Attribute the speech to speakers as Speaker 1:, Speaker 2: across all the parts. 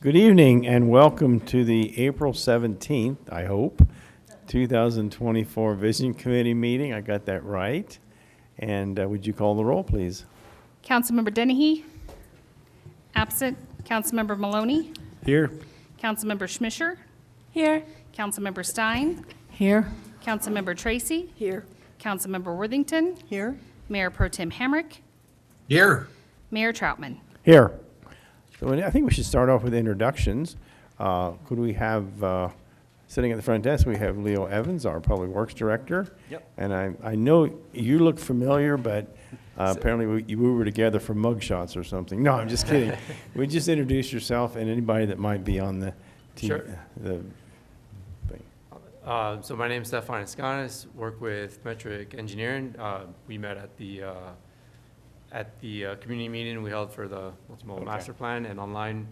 Speaker 1: Good evening and welcome to the April 17th, I hope, 2024 Vision Committee meeting. I got that right. And would you call the roll, please?
Speaker 2: Councilmember Dennehy. Absent. Councilmember Maloney.
Speaker 1: Here.
Speaker 2: Councilmember Schmischer.
Speaker 3: Here.
Speaker 2: Councilmember Stein.
Speaker 3: Here.
Speaker 2: Councilmember Tracy.
Speaker 3: Here.
Speaker 2: Councilmember Worthington.
Speaker 3: Here.
Speaker 2: Mayor Pro Tem Hamrick.
Speaker 4: Here.
Speaker 2: Mayor Troutman.
Speaker 1: Here. So I think we should start off with introductions. Could we have, sitting at the front desk, we have Leo Evans, our Public Works Director.
Speaker 5: Yep.
Speaker 1: And I know you look familiar, but apparently we were together for mugshots or something. No, I'm just kidding. Would you just introduce yourself and anybody that might be on the team?
Speaker 4: Sure.
Speaker 1: The thing.
Speaker 4: So my name is Stefan Escanes, work with Metric Engineering. We met at the community meeting we held for the Multimodal Master Plan, and online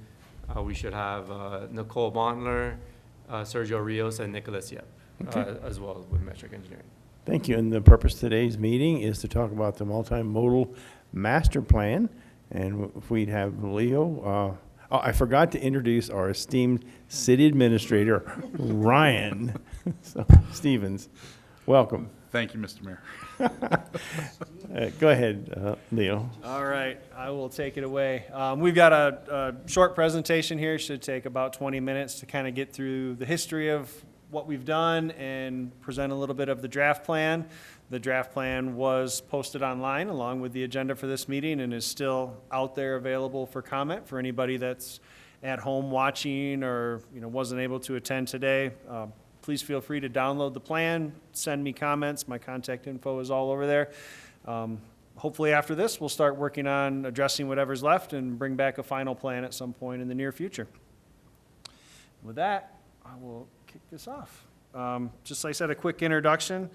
Speaker 4: we should have Nicole Montler, Sergio Rios, and Nicholas Yep, as well with Metric Engineering.
Speaker 1: Thank you. And the purpose of today's meeting is to talk about the multimodal master plan. And if we'd have Leo, I forgot to introduce our esteemed city administrator, Ryan Stevens. Welcome.
Speaker 6: Thank you, Mr. Mayor.
Speaker 1: Go ahead, Leo.
Speaker 5: All right, I will take it away. We've got a short presentation here. Should take about 20 minutes to kind of get through the history of what we've done and present a little bit of the draft plan. The draft plan was posted online along with the agenda for this meeting and is still out there available for comment for anybody that's at home watching or wasn't able to attend today. Please feel free to download the plan, send me comments. My contact info is all over there. Hopefully after this, we'll start working on addressing whatever's left and bring back a final plan at some point in the near future. With that, I will kick this off. Just like I said, a quick introduction.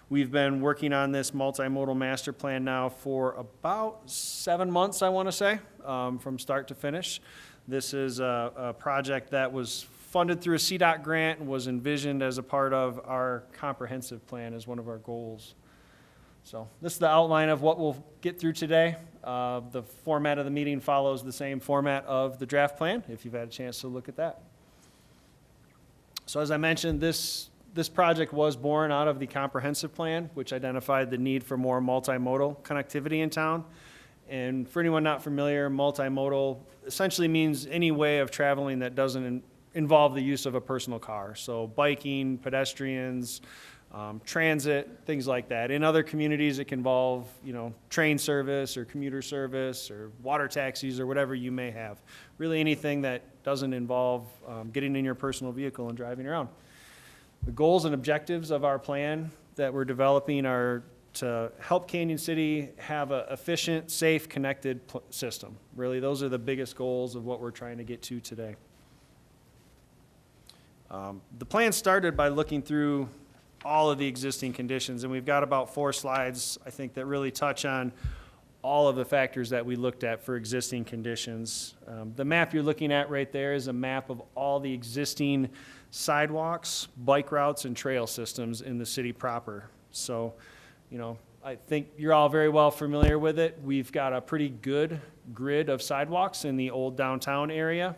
Speaker 5: We've been working on this multimodal master plan now for about 7 months, I want to say, from start to finish. This is a project that was funded through a CDOT grant and was envisioned as a part of our comprehensive plan as one of our goals. So this is the outline of what we'll get through today. The format of the meeting follows the same format of the draft plan, if you've had a chance to look at that. So as I mentioned, this project was born out of the comprehensive plan, which identified the need for more multimodal connectivity in town. And for anyone not familiar, multimodal essentially means any way of traveling that doesn't involve the use of a personal car. So biking, pedestrians, transit, things like that. In other communities, it can involve, train service or commuter service or water taxis or whatever you may have. Really anything that doesn't involve getting in your personal vehicle and driving around. The goals and objectives of our plan that we're developing are to help Canyon City have an efficient, safe, connected system. Really, those are the biggest goals of what we're trying to get to today. The plan started by looking through all of the existing conditions, and we've got about 4 slides, I think, that really touch on all of the factors that we looked at for existing conditions. The map you're looking at right there is a map of all the existing sidewalks, bike routes, and trail systems in the city proper. So, I think you're all very well familiar with it. We've got a pretty good grid of sidewalks in the old downtown area.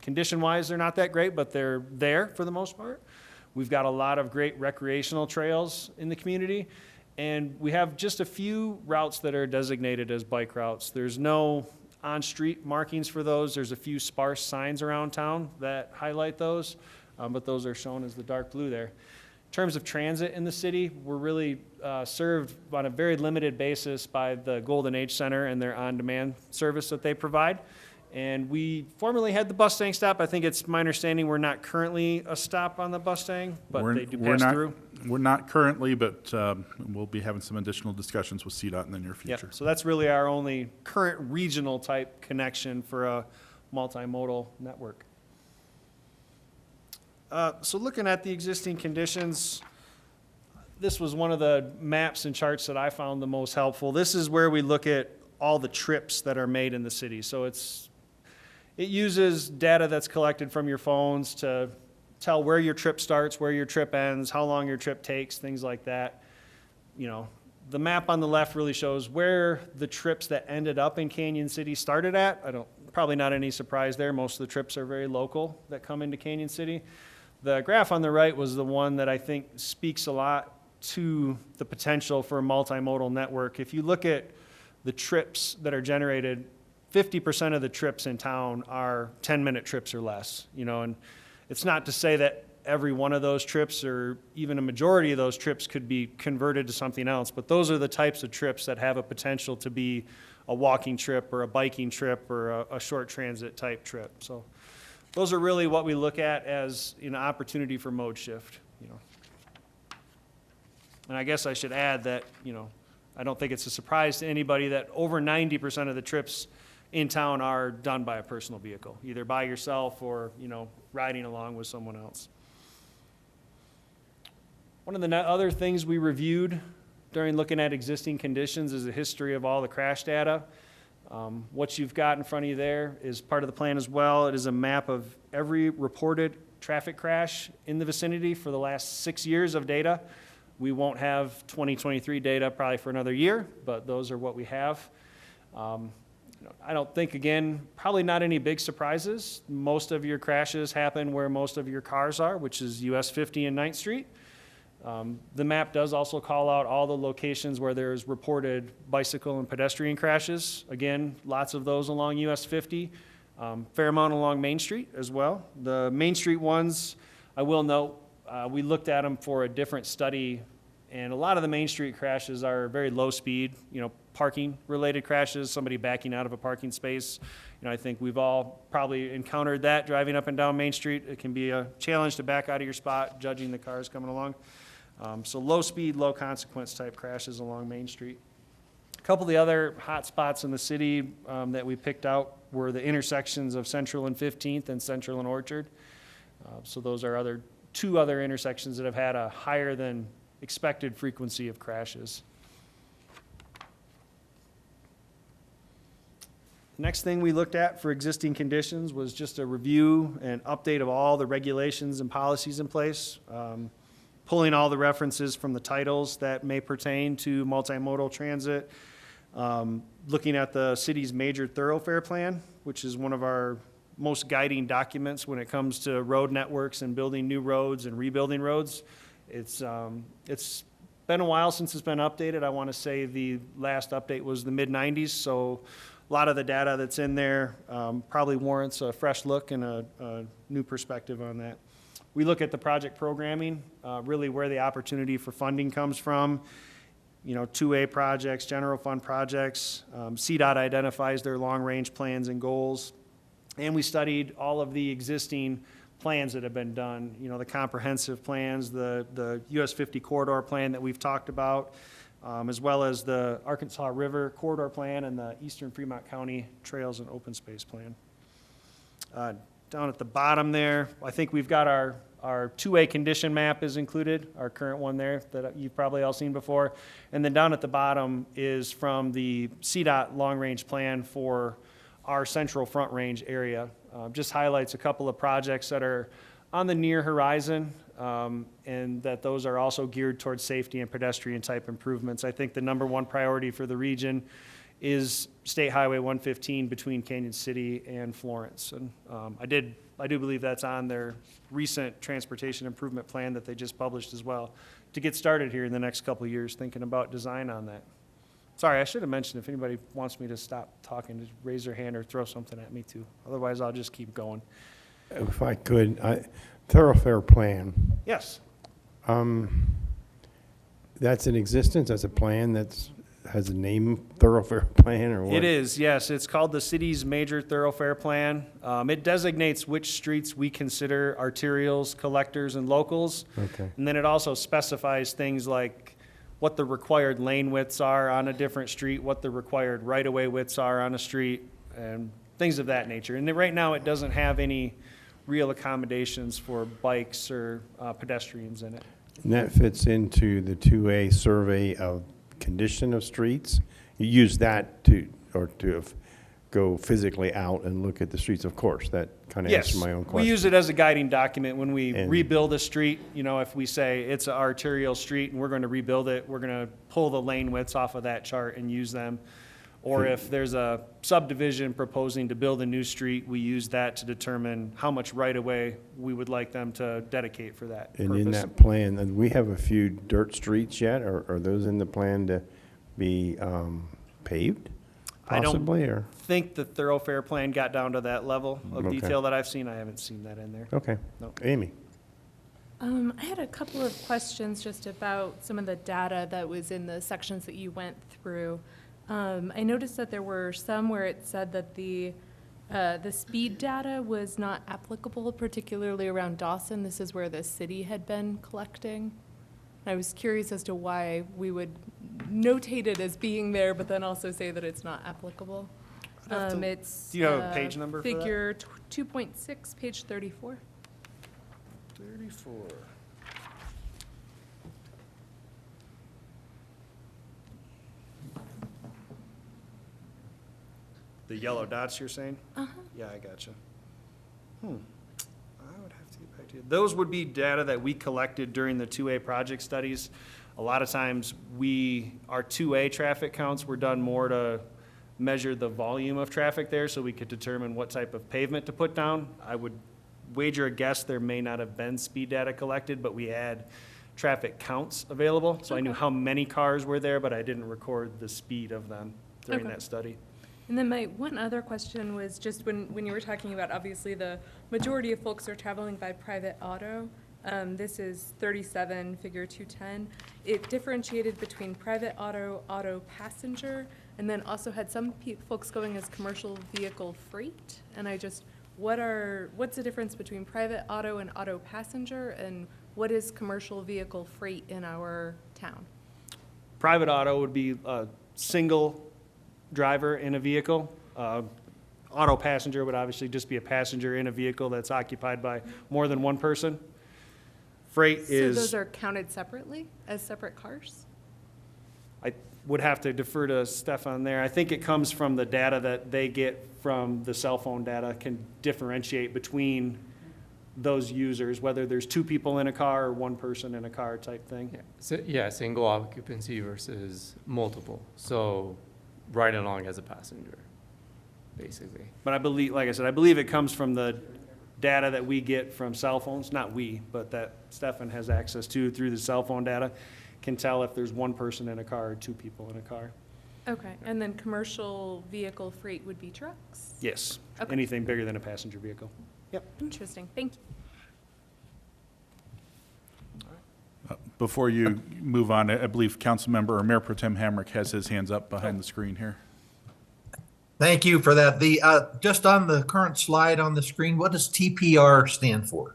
Speaker 5: Condition-wise, they're not that great, but they're there for the most part. We've got a lot of great recreational trails in the community, and we have just a few routes that are designated as bike routes. There's no on-street markings for those. There's a few sparse signs around town that highlight those, but those are shown as the dark blue there. In terms of transit in the city, we're really served on a very limited basis by the Golden Age Center and their on-demand service that they provide. And we formerly had the Bustang stop. I think it's my understanding we're not currently a stop on the Bustang, but they do pass through.
Speaker 6: We're not currently, but we'll be having some additional discussions with CDOT in the near future.
Speaker 5: Yep. So that's really our only current regional type connection for a multimodal network. So looking at the existing conditions, this was one of the maps and charts that I found the most helpful. This is where we look at all the trips that are made in the city. So it uses data that's collected from your phones to tell where your trip starts, where your trip ends, how long your trip takes, things like that. The map on the left really shows where the trips that ended up in Canyon City started at. I don't probably not any surprise there. Most of the trips are very local that come into Canyon City. The graph on the right was the one that I think speaks a lot to the potential for a multimodal network. If you look at the trips that are generated, 50% of the trips in town are 10-minute trips or less, and it's not to say that every one of those trips or even a majority of those trips could be converted to something else, but those are the types of trips that have a potential to be a walking trip or a biking trip or a short transit type trip. So those are really what we look at as an opportunity for mode shift, And I guess I should add that, I don't think it's a surprise to anybody that over 90% of the trips in town are done by a personal vehicle, either by yourself or, riding along with someone else. One of the other things we reviewed during looking at existing conditions is a history of all the crash data. What you've got in front of you there is part of the plan as well. It is a map of every reported traffic crash in the vicinity for the last 6 years of data. We won't have 2023 data probably for another year, but those are what we have. I don't think, again, probably not any big surprises. Most of your crashes happen where most of your cars are, which is US 50 and 9th Street. The map does also call out all the locations where there's reported bicycle and pedestrian crashes. Again, lots of those along US 50, fair amount along Main Street as well. The Main Street ones, I will note, we looked at them for a different study, and a lot of the Main Street crashes are very low speed, parking related crashes, somebody backing out of a parking space. I think we've all probably encountered that driving up and down Main Street. It can be a challenge to back out of your spot, judging the cars coming along. So low speed, low consequence type crashes along Main Street. A couple of the other hot spots in the city that we picked out were the intersections of Central and 15th and Central and Orchard. So those are two other intersections that have had a higher than expected frequency of crashes. Next thing we looked at for existing conditions was just a review and update of all the regulations and policies in place, pulling all the references from the titles that may pertain to multimodal transit, looking at the city's major thoroughfare plan, which is one of our most guiding documents when it comes to road networks and building new roads and rebuilding roads. It's been a while since it's been updated. I want to say the last update was the mid-90s, so a lot of the data that's in there probably warrants a fresh look and a new perspective on that. We look at the project programming, really where the opportunity for funding comes from. 2A projects, general fund projects. CDOT identifies their long-range plans and goals. And we studied all of the existing plans that have been done, the comprehensive plans, the US 50 corridor plan that we've talked about, as well as the Arkansas River corridor plan and the Eastern Fremont County Trails and Open Space plan. Down at the bottom there, I think we've got our 2A condition map is included, our current one there that you've probably all seen before. And then down at the bottom is from the CDOT long-range plan for our Central Front Range area. Just highlights a couple of projects that are on the near horizon, and that those are also geared towards safety and pedestrian type improvements. I think the number one priority for the region is State Highway 115 between Canyon City and Florence. And I do believe that's on their recent transportation improvement plan that they just published as well, to get started here in the next couple of years thinking about design on that. Sorry, I should have mentioned if anybody wants me to stop talking, just raise their hand or throw something at me too. Otherwise, I'll just keep going.
Speaker 1: If I could, thoroughfare plan,
Speaker 5: Yes.
Speaker 1: that's in existence, that's a plan has a name, thoroughfare plan, or what?
Speaker 5: It is, yes. It's called the city's major thoroughfare plan. It designates which streets we consider arterials, collectors, and locals.
Speaker 1: Okay.
Speaker 5: And then it also specifies things like what the required lane widths are on a different street, what the required right-of-way widths are on a street, and things of that nature. And right now, it doesn't have any real accommodations for bikes or pedestrians in it.
Speaker 1: And that fits into the 2A survey of condition of streets? You use that to go physically out and look at the streets, of course. That kind of answers my own question.
Speaker 5: We use it as a guiding document when we
Speaker 1: And-
Speaker 5: rebuild a street. If we say it's an arterial street and we're going to rebuild it, we're going to pull the lane widths off of that chart and use them. Or if there's a subdivision proposing to build a new street, we use that to determine how much right-of-way we would like them to dedicate for that
Speaker 1: And in
Speaker 5: purpose.
Speaker 1: that plan, and we have a few dirt streets yet, or are those in the plan to be paved
Speaker 5: I don't
Speaker 1: possibly, or?
Speaker 5: Think the thoroughfare plan got down to that level of
Speaker 1: Okay.
Speaker 5: detail that I've seen. I haven't seen that in there.
Speaker 1: Okay.
Speaker 5: No.
Speaker 1: Amy?
Speaker 3: I had a couple of questions just about some of the data that was in the sections that you went through. I noticed that there were some where it said that the speed data was not applicable, particularly around Dawson. This is where the city had been collecting. I was curious as to why we would notate it as being there, but then also say that it's not applicable.
Speaker 5: I'd have to-
Speaker 3: It's
Speaker 5: Do you have a page number for that?
Speaker 3: Figure 2.6, page 34.
Speaker 5: 34. The yellow dots you're saying?
Speaker 3: Uh-huh.
Speaker 5: Yeah, I gotcha. I would have to get back to you. Those would be data that we collected during the 2A project studies. A lot of times, our 2A traffic counts were done more to measure the volume of traffic there, so we could determine what type of pavement to put down. I would wager a guess there may not have been speed data collected, but we had traffic counts available, so I knew
Speaker 3: Okay.
Speaker 5: how many cars were there, but I didn't record the speed of them during
Speaker 3: Okay.
Speaker 5: that study.
Speaker 3: And then my one other question was just when you were talking about, obviously, the majority of folks are traveling by private auto. This is 37, figure 210. It differentiated between private auto, auto passenger, and then also had some folks going as commercial vehicle freight. And what's the difference between private auto and auto passenger, and what is commercial vehicle freight in our town?
Speaker 5: Private auto would be a single driver in a vehicle. Auto passenger would obviously just be a passenger in a vehicle that's occupied by more than one person. Freight
Speaker 3: So those
Speaker 5: is,
Speaker 3: are counted separately, as separate cars?
Speaker 5: I would have to defer to Stefan there. I think it comes from the data that they get from the cell phone data, can differentiate between those users, whether there's two people in a car or one person in a car type thing.
Speaker 4: Single occupancy versus multiple. So right along as a passenger, basically.
Speaker 5: But I believe, like I said, I believe it comes from the data that we get from cell phones, not we, but that Stefan has access to through the cell phone data, can tell if there's one person in a car or two people in a car.
Speaker 3: Okay, and then commercial vehicle freight would be trucks?
Speaker 5: Yes,
Speaker 3: Okay.
Speaker 5: anything bigger than a passenger vehicle.
Speaker 3: Interesting, thank you.
Speaker 6: Before you move on, I believe Councilmember or Mayor Pro Tem Hamrick has his hands up behind the screen here.
Speaker 7: Thank you for that. Just on the current slide on the screen, what does TPR stand for?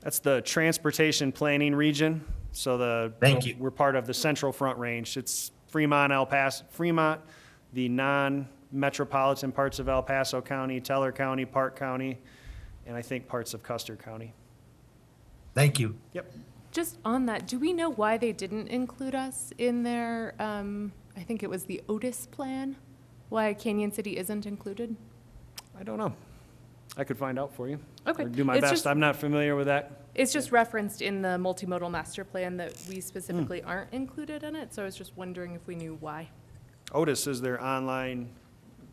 Speaker 5: That's the Transportation Planning Region, so
Speaker 7: Thank you.
Speaker 5: we're part of the Central Front Range. It's Fremont, El Paso, Fremont, the non-metropolitan parts of El Paso County, Teller County, Park County, and I think parts of Custer County.
Speaker 7: Thank you.
Speaker 5: Yep.
Speaker 3: Just on that, do we know why they didn't include us in their, I think it was the Otis plan? Why Canyon City isn't included?
Speaker 5: I don't know. I could find out for you.
Speaker 3: Okay.
Speaker 5: Or do my
Speaker 3: It's
Speaker 5: best.
Speaker 3: just-
Speaker 5: I'm not familiar with that.
Speaker 3: It's just referenced in the multimodal master plan that we specifically aren't included in it, so I was just wondering if we knew why.
Speaker 5: Otis is their online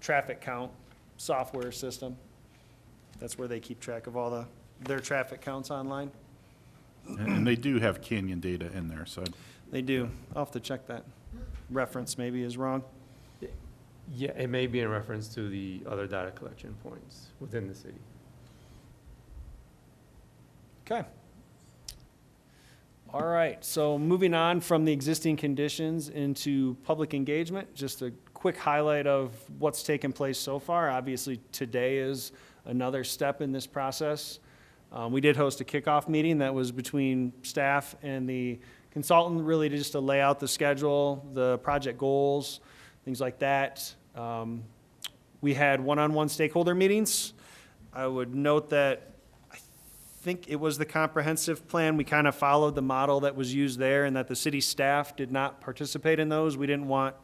Speaker 5: traffic count software system. That's where they keep track of all their traffic counts online.
Speaker 6: And they do have Canyon data in there, so
Speaker 5: They do. I'll have to check that. Reference maybe is wrong.
Speaker 4: Yeah, it may be in reference to the other data collection points within the city.
Speaker 5: Okay. All right, so moving on from the existing conditions into public engagement, just a quick highlight of what's taken place so far. Obviously, today is another step in this process. We did host a kickoff meeting that was between staff and the consultant, really just to lay out the schedule, the project goals, things like that. We had one-on-one stakeholder meetings. I would note that I think it was the comprehensive plan. We kind of followed the model that was used there, and that the city staff did not participate in those. We don't want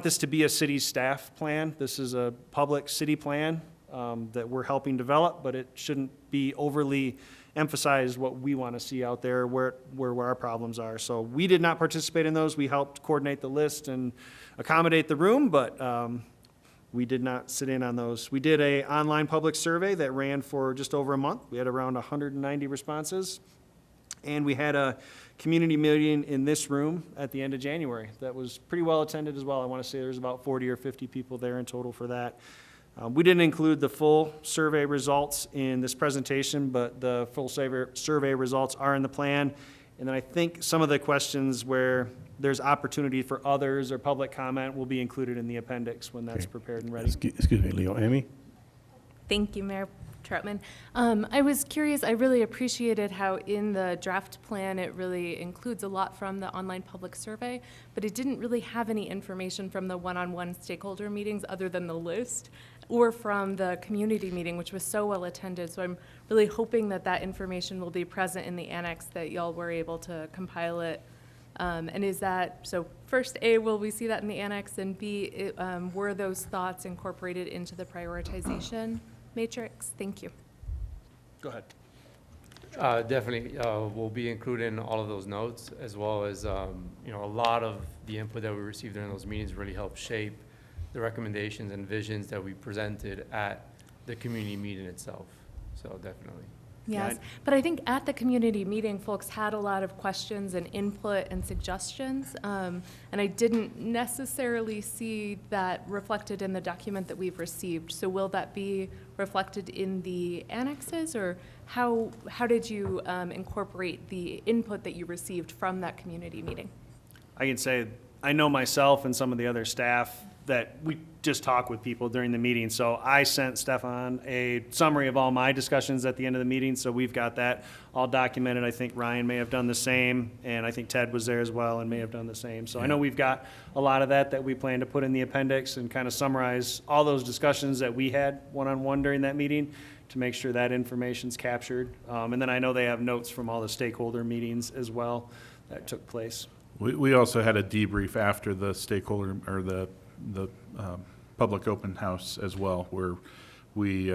Speaker 5: this to be a city staff plan. This is a public city plan that we're helping develop, but it shouldn't be overly emphasized what we want to see out there, where our problems are. So we did not participate in those. We helped coordinate the list and accommodate the room, but we did not sit in on those. We did a online public survey that ran for just over a month. We had around 190 responses. And we had a community meeting in this room at the end of January that was pretty well attended as well. I want to say there was about 40 or 50 people there in total for that. We didn't include the full survey results in this presentation, but the full survey results are in the plan. And then I think some of the questions where there's opportunity for others or public comment will be included in the appendix when that's
Speaker 1: Okay.
Speaker 5: prepared and ready.
Speaker 1: Excuse me, Leo. Amy?
Speaker 3: Thank you, Mayor Troutman. I was curious, I really appreciated how in the draft plan, it really includes a lot from the online public survey, but it didn't really have any information from the one-on-one stakeholder meetings other than the list, or from the community meeting, which was so well attended. So I'm really hoping that that information will be present in the annex, that y'all were able to compile it. And is that, so first, A, will we see that in the annex? And B, were those thoughts incorporated into the prioritization matrix? Thank you.
Speaker 5: Go ahead.
Speaker 4: Definitely, will be included in all of those notes, as well as, a lot of the input that we received during those meetings really helped shape the recommendations and visions that we presented at the community meeting itself. So definitely.
Speaker 3: Yes, but I think at the community meeting, folks had a lot of questions and input and suggestions, and I didn't necessarily see that reflected in the document that we've received. So will that be reflected in the annexes, or how did you incorporate the input that you received from that community meeting?
Speaker 5: I can say, I know myself and some of the other staff that we just talk with people during the meeting. So I sent Stefan a summary of all my discussions at the end of the meeting, so we've got that all documented. I think Ryan may have done the same, and I think Ted was there as well and may have done the same. So I know we've got a lot of that we plan to put in the appendix and kind of summarize all those discussions that we had one-on-one during that meeting to make sure that information's captured. And then I know they have notes from all the stakeholder meetings as well that took place.
Speaker 6: We also had a debrief after the stakeholder, or the public open house as well, where we,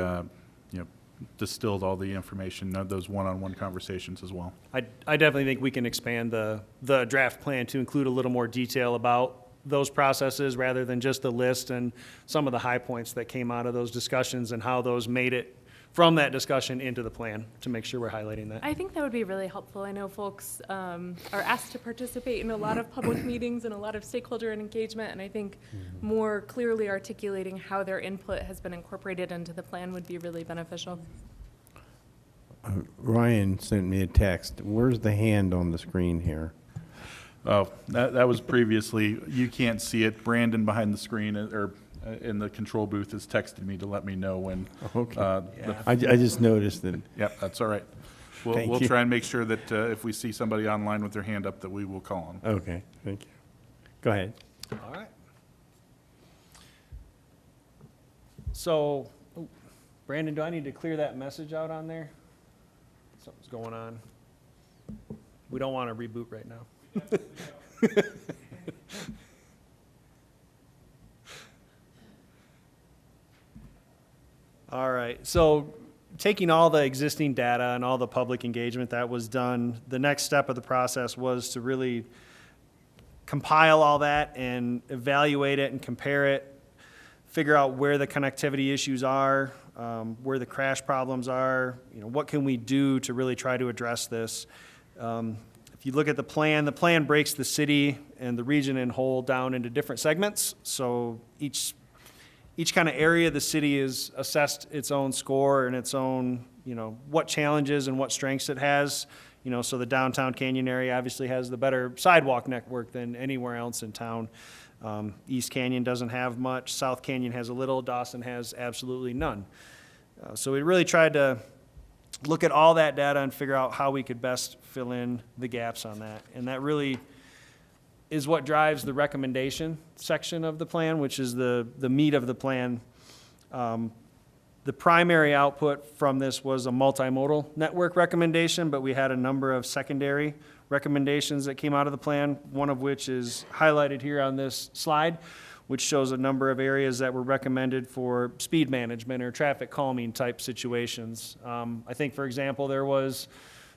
Speaker 6: distilled all the information, those one-on-one conversations as well.
Speaker 5: I definitely think we can expand the draft plan to include a little more detail about those processes rather than just the list and some of the high points that came out of those discussions and how those made it from that discussion into the plan, to make sure we're highlighting that.
Speaker 3: I think that would be really helpful. I know folks are asked to participate in a lot of public meetings and a lot of stakeholder engagement, and I think more clearly articulating how their input has been incorporated into the plan would be really beneficial.
Speaker 1: Ryan sent me a text. Where's the hand on the screen here?
Speaker 6: Oh, that was previously, you can't see it. Brandon behind the screen, or in the control booth, has texted me to let me know when.
Speaker 1: Okay.
Speaker 5: Yeah.
Speaker 1: I just noticed that.
Speaker 6: Yep, that's all right.
Speaker 1: Thank
Speaker 6: We'll
Speaker 1: you.
Speaker 6: try and make sure that if we see somebody online with their hand up, that we will call them.
Speaker 1: Okay, thank you. Go ahead.
Speaker 5: All right. So, Brandon, do I need to clear that message out on there? Something's going on. We don't want to reboot right now. All right, so taking all the existing data and all the public engagement that was done, the next step of the process was to really compile all that and evaluate it and compare it, figure out where the connectivity issues are, where the crash problems are, what can we do to really try to address this. If you look at the plan breaks the city and the region in whole down into different segments. So each kind of area of the city is assessed its own score and its own, what challenges and what strengths it has. So the downtown Canyon area obviously has the better sidewalk network than anywhere else in town. East Canyon doesn't have much. South Canyon has a little. Dawson has absolutely none. So we really tried to look at all that data and figure out how we could best fill in the gaps on that. And that really is what drives the recommendation section of the plan, which is the meat of the plan. The primary output from this was a multimodal network recommendation, but we had a number of secondary recommendations that came out of the plan, one of which is highlighted here on this slide, which shows a number of areas that were recommended for speed management or traffic calming type situations. I think, for example, there was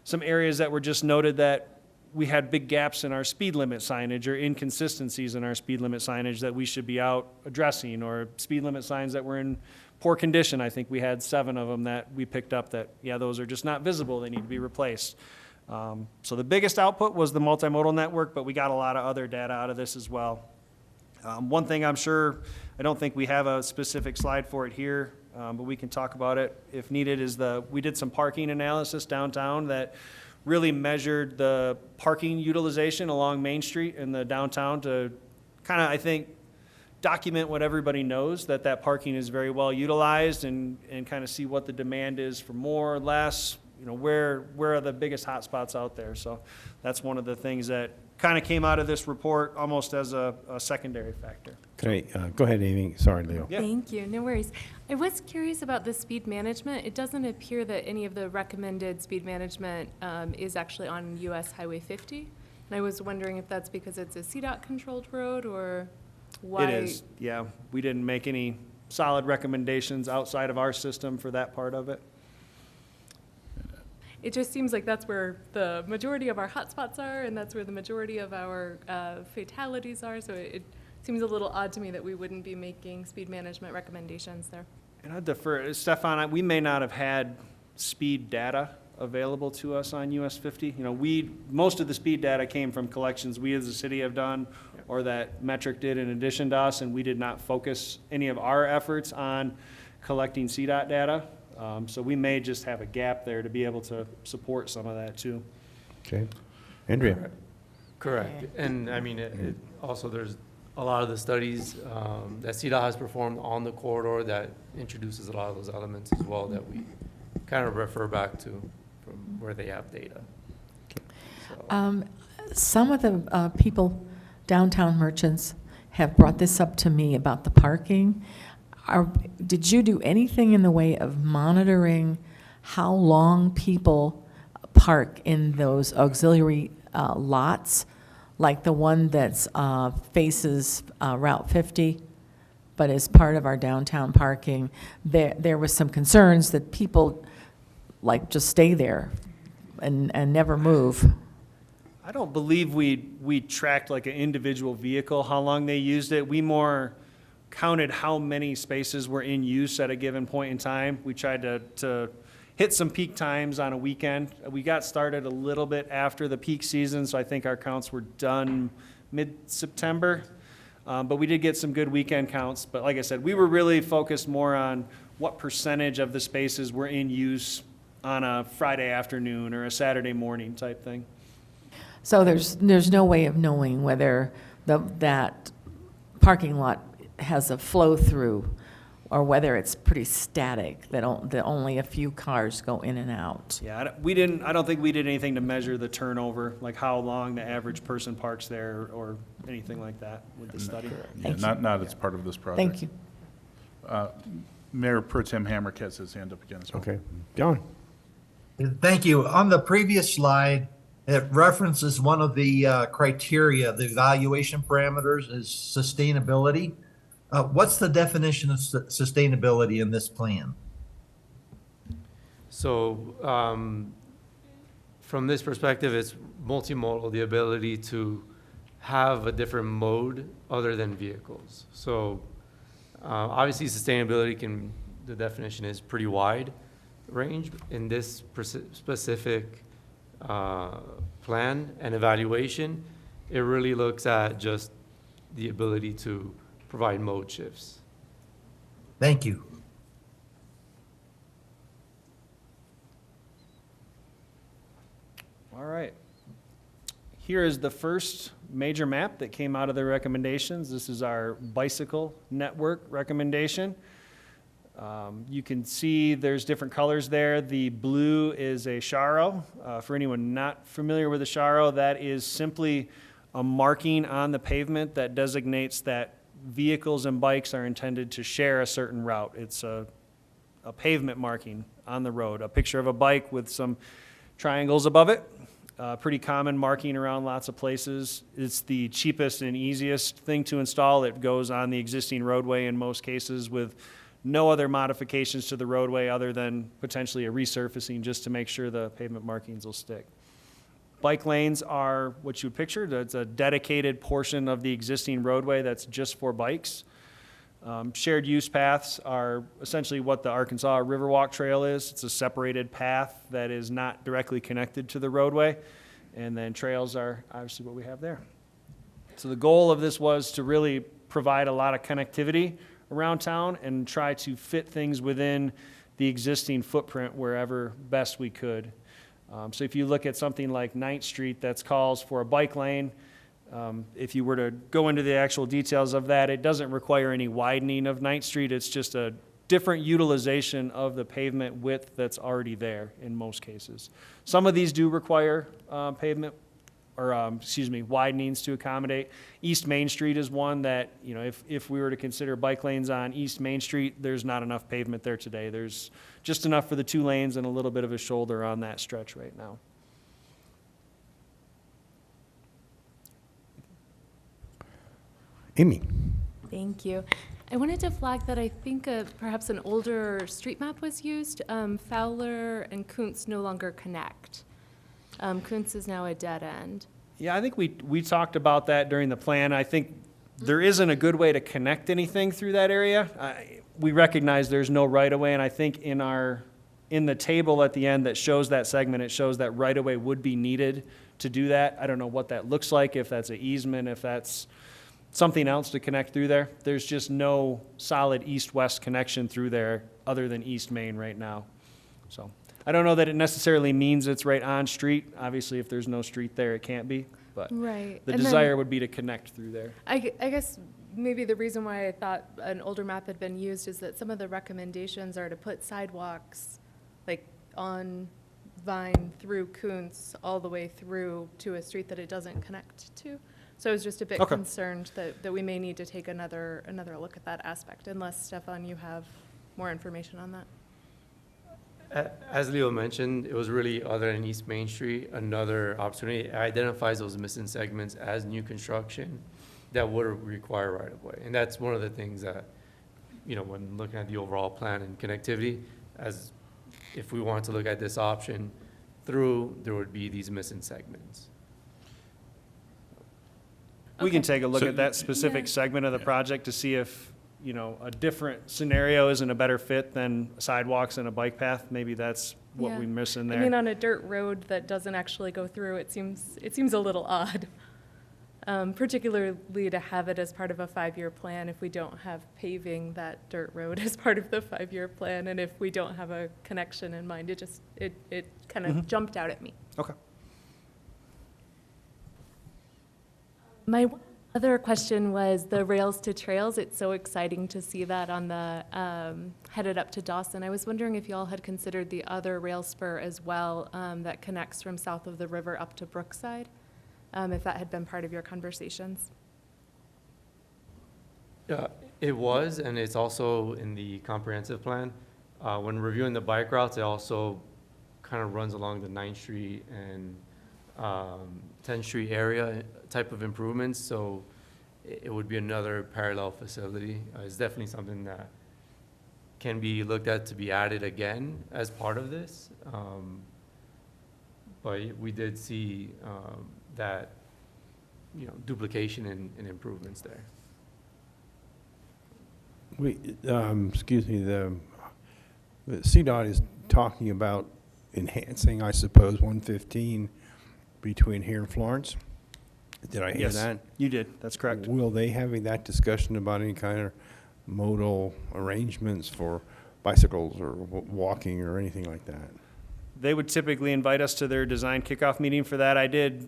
Speaker 5: some areas that were just noted that we had big gaps in our speed limit signage or inconsistencies in our speed limit signage that we should be out addressing, or speed limit signs that were in poor condition. I think we had 7 of them that we picked up that, yeah, those are just not visible, they need to be replaced. So the biggest output was the multimodal network, but we got a lot of other data out of this as well. One thing I'm sure, I don't think we have a specific slide for it here, but we can talk about it if needed, is we did some parking analysis downtown that really measured the parking utilization along Main Street in the downtown to kind of, I think, document what everybody knows, that parking is very well utilized, and kind of see what the demand is for more or less, where are the biggest hot spots out there. So that's one of the things that kind of came out of this report almost as a secondary factor.
Speaker 1: Okay, go ahead, Amy. Sorry, Leo.
Speaker 5: Yeah.
Speaker 8: Thank you, no worries. I was curious about the speed management. It doesn't appear that any of the recommended speed management is actually on US Highway 50. And I was wondering if that's because it's a CDOT-controlled road, or why?
Speaker 5: It is, yeah. We didn't make any solid recommendations outside of our system for that part of it.
Speaker 3: It just seems like that's where the majority of our hotspots are, and that's where the majority of our fatalities are. So it seems a little odd to me that we wouldn't be making speed management recommendations there.
Speaker 5: And I defer, Stefan, we may not have had speed data available to us on US 50. Most of the speed data came from collections we as a city have done, or that Metric did in addition to us, and we did not focus any of our efforts on collecting CDOT data. So we may just have a gap there to be able to support some of that too.
Speaker 1: Okay. Andrea?
Speaker 4: Correct. And I mean, also there's a lot of the studies that CDOT has performed on the corridor that introduces a lot of those elements as well that we kind of refer back to from where they have data. So,
Speaker 9: Some of the people, downtown merchants, have brought this up to me about the parking. Did you do anything in the way of monitoring how long people park in those auxiliary lots, like the one that's faces Route 50, but is part of our downtown parking? There was some concerns that people just stay there and never move.
Speaker 5: I don't believe we tracked like an individual vehicle, how long they used it. We more counted how many spaces were in use at a given point in time. We tried to hit some peak times on a weekend. We got started a little bit after the peak season, so I think our counts were done mid-September. But we did get some good weekend counts. But like I said, we were really focused more on what percentage of the spaces were in use on a Friday afternoon or a Saturday morning type thing.
Speaker 9: So there's no way of knowing whether that parking lot has a flow-through, or whether it's pretty static, that only a few cars go in and out.
Speaker 5: Yeah, I don't think we did anything to measure the turnover, like how long the average person parks there or anything like that with the study.
Speaker 6: Yeah,
Speaker 9: Thank you.
Speaker 6: not as part of this project.
Speaker 9: Thank you.
Speaker 6: Mayor Pro Tem Hamrick has his hand up again as well.
Speaker 1: Okay. John?
Speaker 7: Thank you. On the previous slide, it references one of the criteria, the evaluation parameters is sustainability. What's the definition of sustainability in this plan?
Speaker 4: So from this perspective, it's multimodal, the ability to have a different mode other than vehicles. So obviously sustainability the definition is pretty wide range. In this specific plan and evaluation, it really looks at just the ability to provide mode shifts.
Speaker 7: Thank you.
Speaker 5: All right. Here is the first major map that came out of the recommendations. This is our bicycle network recommendation. You can see there's different colors there. The blue is a Sharo. For anyone not familiar with a Sharo, that is simply a marking on the pavement that designates that vehicles and bikes are intended to share a certain route. It's a pavement marking on the road, a picture of a bike with some triangles above it. pretty common marking around lots of places. It's the cheapest and easiest thing to install. It goes on the existing roadway in most cases with no other modifications to the roadway other than potentially a resurfacing just to make sure the pavement markings will stick. Bike lanes are what you would picture. It's a dedicated portion of the existing roadway that's just for bikes. Shared use paths are essentially what the Arkansas Riverwalk Trail is. It's a separated path that is not directly connected to the roadway. And then trails are obviously what we have there. So the goal of this was to really provide a lot of connectivity around town and try to fit things within the existing footprint wherever best we could. So if you look at something like 9th Street that calls for a bike lane, if you were to go into the actual details of that, it doesn't require any widening of 9th Street. It's just a different utilization of the pavement width that's already there in most cases. Some of these do require widenings to accommodate. East Main Street is one that, you know, if we were to consider bike lanes on East Main Street, there's not enough pavement there today. There's just enough for the 2 lanes and a little bit of a shoulder on that stretch right now.
Speaker 1: Amy?
Speaker 8: Thank you. I wanted to flag that I think perhaps an older street map was used. Fowler and Kuntz no longer connect. Kuntz is now a dead end.
Speaker 5: Yeah, I think we talked about that during the plan. I think there isn't a good way to connect anything through that area. We recognize there's no right-of-way, and I think in the table at the end that shows that segment, it shows that right-of-way would be needed to do that. I don't know what that looks like, if that's an easement, if that's something else to connect through there. There's just no solid east-west connection through there other than East Main right now. So I don't know that it necessarily means it's right on street. Obviously, if there's no street there, it can't be. But
Speaker 8: Right.
Speaker 5: the
Speaker 8: And then-
Speaker 5: desire would be to connect through there.
Speaker 8: I guess maybe the reason why I thought an older map had been used is that some of the recommendations are to put sidewalks like on Vine through Kuntz all the way through to a street that it doesn't connect to. So I was just a bit
Speaker 5: Okay.
Speaker 8: concerned that we may need to take another look at that aspect, unless, Stefan, you have more information on that.
Speaker 4: As Leo mentioned, it was really, other than East Main Street, another opportunity. It identifies those missing segments as new construction that would require right-of-way. And that's one of the things that, you know, when looking at the overall plan and connectivity, as if we wanted to look at this option through, there would be these missing segments.
Speaker 5: We can take a look
Speaker 6: So-
Speaker 5: at that specific
Speaker 8: Yeah.
Speaker 5: segment of the project to see if, you know, a different scenario isn't a better fit than sidewalks and a bike path. Maybe that's what
Speaker 8: Yeah.
Speaker 5: we miss in
Speaker 8: I mean,
Speaker 5: there.
Speaker 8: on a dirt road that doesn't actually go through, it seems a little odd. Particularly to have it as part of a 5-year plan if we don't have paving that dirt road as part of the 5-year plan, and if we don't have a connection in mind. It kind of jumped out at me.
Speaker 5: Okay.
Speaker 8: My other question was the Rails to Trails. It's so exciting to see that on the, headed up to Dawson. I was wondering if y'all had considered the other rail spur as well, that connects from south of the river up to Brookside, if that had been part of your conversations.
Speaker 4: It was, and it's also in the comprehensive plan. When reviewing the bike routes, it also kind of runs along the 9th Street and 10th Street area type of improvements, so it would be another parallel facility. It's definitely something that can be looked at to be added again as part of this. But we did see that, you know, duplication and improvements there.
Speaker 1: Excuse me, the CDOT is talking about enhancing, I suppose, 115 between here and Florence. Did I hear
Speaker 5: Yes,
Speaker 1: that?
Speaker 5: you did. That's correct.
Speaker 1: Will they having that discussion about any kind of modal arrangements for bicycles or walking or anything like that?
Speaker 5: They would typically invite us to their design kickoff meeting for that. I did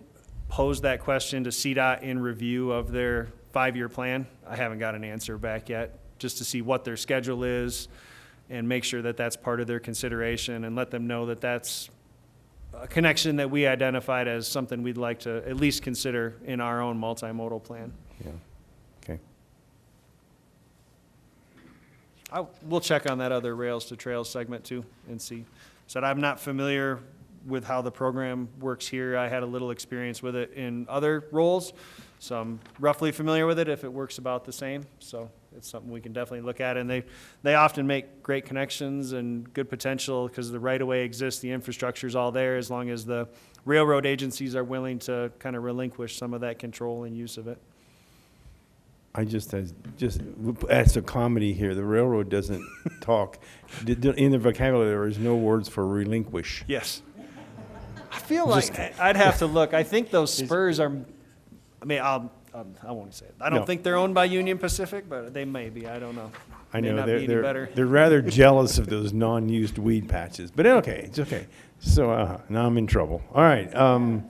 Speaker 5: pose that question to CDOT in review of their 5-year plan. I haven't got an answer back yet, just to see what their schedule is and make sure that that's part of their consideration and let them know that that's a connection that we identified as something we'd like to at least consider in our own multimodal plan.
Speaker 1: Yeah, okay.
Speaker 5: We'll check on that other Rails to Trails segment too and see. Said I'm not familiar with how the program works here. I had a little experience with it in other roles, so I'm roughly familiar with it if it works about the same. So it's something we can definitely look at, and they often make great connections and good potential because the right-of-way exists, the infrastructure's all there, as long as the railroad agencies are willing to kind of relinquish some of that control and use of it.
Speaker 1: I just as a comedy here, the railroad doesn't talk. In the vocabulary, there is no words for relinquish.
Speaker 5: Yes. I feel like I'd have to look. I think those spurs are, I mean, I won't say it. I don't
Speaker 1: No.
Speaker 5: think they're owned by Union Pacific, but they may be. I don't know.
Speaker 1: I
Speaker 5: May
Speaker 1: know
Speaker 5: not be any better.
Speaker 1: they're rather jealous of those non-used weed patches, but okay, it's okay. So now I'm in trouble. All right,
Speaker 5: All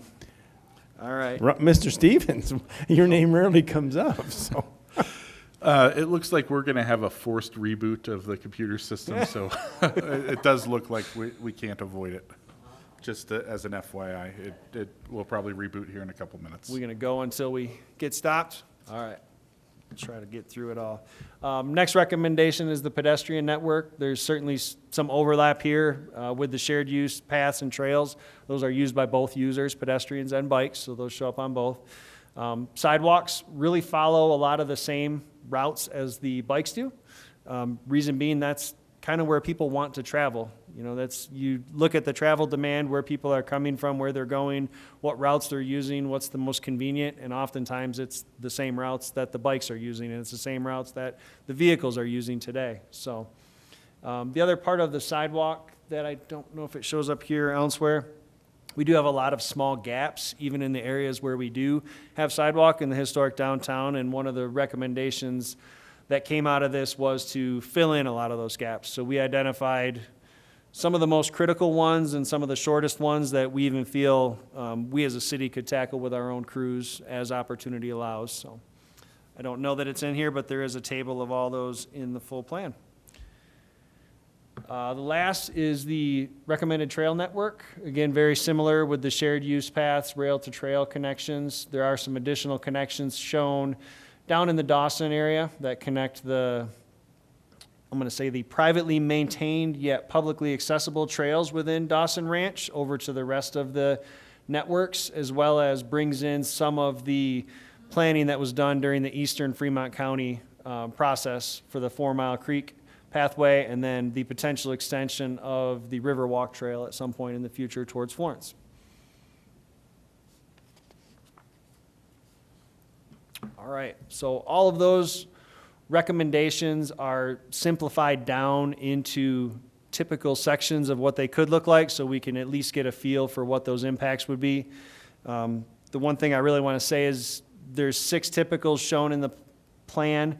Speaker 5: right.
Speaker 1: Mr. Stevens, your name rarely comes up. So
Speaker 6: It looks like we're going to have a forced reboot of the computer system, so it does look like we can't avoid it. Just as an FYI, it will probably reboot here in a couple minutes.
Speaker 5: We're going to go until we get stopped? All right. Try to get through it all. Next recommendation is the pedestrian network. There's certainly some overlap here with the shared use paths and trails. Those are used by both users, pedestrians and bikes, so those show up on both. Sidewalks really follow a lot of the same routes as the bikes do. Reason being, that's kind of where people want to travel. You know, you look at the travel demand, where people are coming from, where they're going, what routes they're using, what's the most convenient, and oftentimes it's the same routes that the bikes are using, and it's the same routes that the vehicles are using today. So the other part of the sidewalk that I don't know if it shows up here or elsewhere, we do have a lot of small gaps, even in the areas where we do have sidewalk in the historic downtown, and one of the recommendations that came out of this was to fill in a lot of those gaps. So we identified some of the most critical ones and some of the shortest ones that we even feel we as a city could tackle with our own crews as opportunity allows. So I don't know that it's in here, but there is a table of all those in the full plan. The last is the recommended trail network. Again, very similar with the shared use paths, rail to trail connections. There are some additional connections shown down in the Dawson area that connect the privately maintained yet publicly accessible trails within Dawson Ranch over to the rest of the networks, as well as brings in some of the planning that was done during the Eastern Fremont County process for the 4 Mile Creek pathway, and then the potential extension of the Riverwalk Trail at some point in the future towards Florence. All right, so all of those recommendations are simplified down into typical sections of what they could look like, so we can at least get a feel for what those impacts would be. The one thing I really want to say is there's 6 typicals shown in the plan.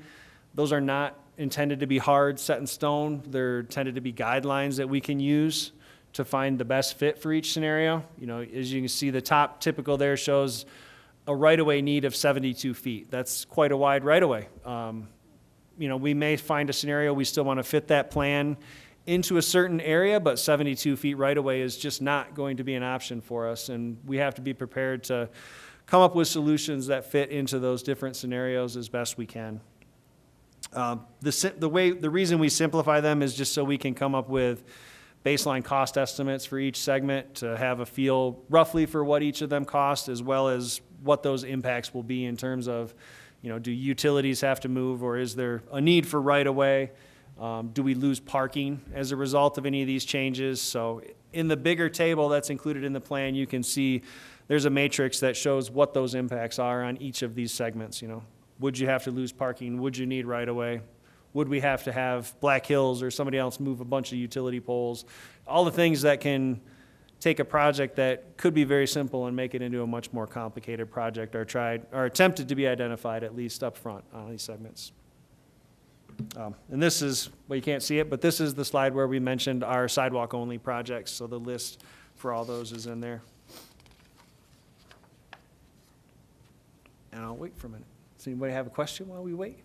Speaker 5: Those are not intended to be hard, set in stone. They're intended to be guidelines that we can use to find the best fit for each scenario. You know, as you can see, the top typical there shows a right-of-way need of 72 feet. That's quite a wide right-of-way. You know, we may find a scenario we still want to fit that plan into a certain area, but 72 feet right-of-way is just not going to be an option for us, and we have to be prepared to come up with solutions that fit into those different scenarios as best we can. The reason we simplify them is just so we can come up with baseline cost estimates for each segment, to have a feel roughly for what each of them cost, as well as what those impacts will be in terms of, you know, do utilities have to move, or is there a need for right-of-way? Do we lose parking as a result of any of these changes? So in the bigger table that's included in the plan, you can see there's a matrix that shows what those impacts are on each of these segments. You know, would you have to lose parking? Would you need right-of-way? Would we have to have Black Hills or somebody else move a bunch of utility poles? All the things that can take a project that could be very simple and make it into a much more complicated project are attempted to be identified, at least up front on these segments. And this is, well, you can't see it, but this is the slide where we mentioned our sidewalk-only projects, so the list for all those is in there. And I'll wait for a minute. Does anybody have a question while we wait?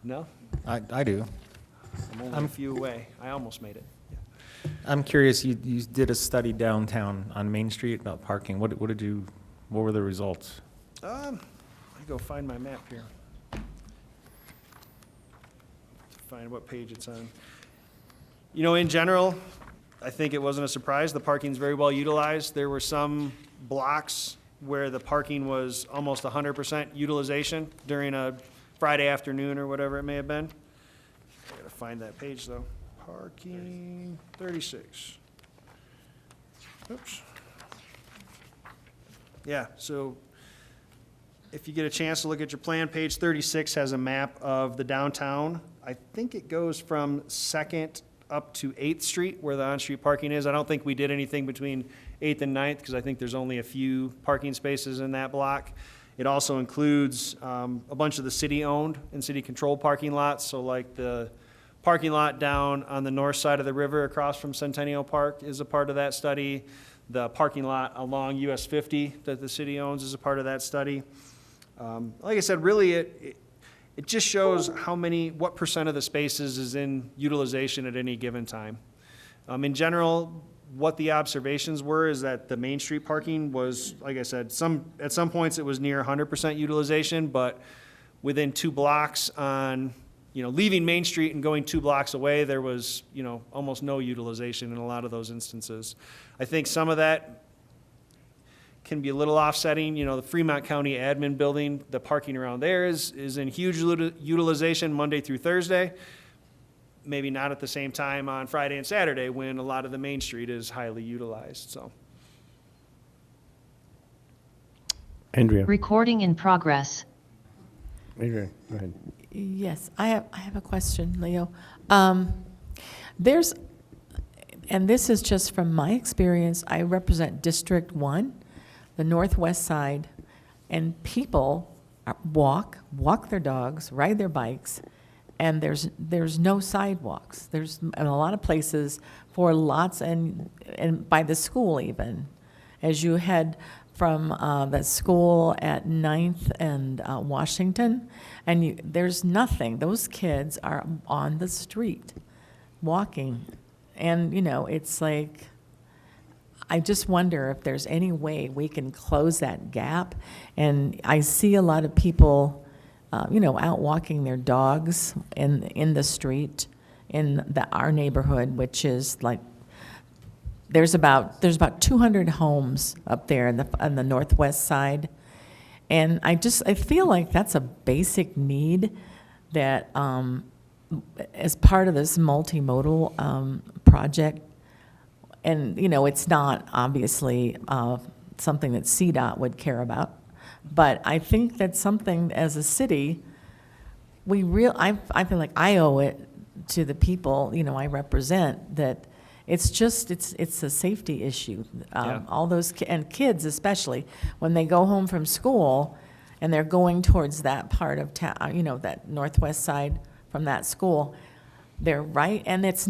Speaker 5: No?
Speaker 10: I do.
Speaker 5: I'm only a few away. I almost made it.
Speaker 10: I'm curious, you did a study downtown on Main Street about parking. What were the results?
Speaker 5: Let me go find my map here. Find what page it's on. You know, in general, I think it wasn't a surprise. The parking's very well utilized. There were some blocks where the parking was almost 100% utilization during a Friday afternoon or whatever it may have been. I gotta find that page though. Parking 36. Oops. Yeah, so if you get a chance to look at your plan, page 36 has a map of the downtown. I think it goes from 2nd up to 8th Street where the on-street parking is. I don't think we did anything between 8th and 9th because I think there's only a few parking spaces in that block. It also includes a bunch of the city-owned and city-controlled parking lots. So like the parking lot down on the north side of the river across from Centennial Park is a part of that study. The parking lot along US 50 that the city owns is a part of that study. Like I said, really it just shows what percent of the spaces is in utilization at any given time. In general, what the observations were is that the Main Street parking was, like I said, at some points it was near 100% utilization, but within 2 blocks on, leaving Main Street and going 2 blocks away, there was, almost no utilization in a lot of those instances. I think some of that can be a little offsetting. The Fremont County Admin Building, the parking around there is in huge utilization Monday through Thursday. Maybe not at the same time on Friday and Saturday when a lot of the Main Street is highly utilized, so.
Speaker 1: Andrea.
Speaker 11: Recording in progress.
Speaker 1: Andrea, go ahead.
Speaker 9: Yes, I have a question, Leo. And this is just from my experience, I represent District 1, the northwest side, and people walk their dogs, ride their bikes, and there's no sidewalks. There's in a lot of places for lots and by the school even. As you head from the school at 9th and Washington, and there's nothing. Those kids are on the street walking. And, it's like, I just wonder if there's any way we can close that gap. And I see a lot of people, out walking their dogs in the street in our neighborhood, which is like, there's about 200 homes up there on the northwest side. And I feel like that's a basic need that, as part of this multimodal project, and it's not obviously something that CDOT would care about, but I think that's something as a city, I feel like I owe it to the people I represent that it's a safety issue.
Speaker 5: Yeah.
Speaker 9: All those and kids especially when they go home from school and they're going towards that part of town, that northwest side from that school, they're right, and it's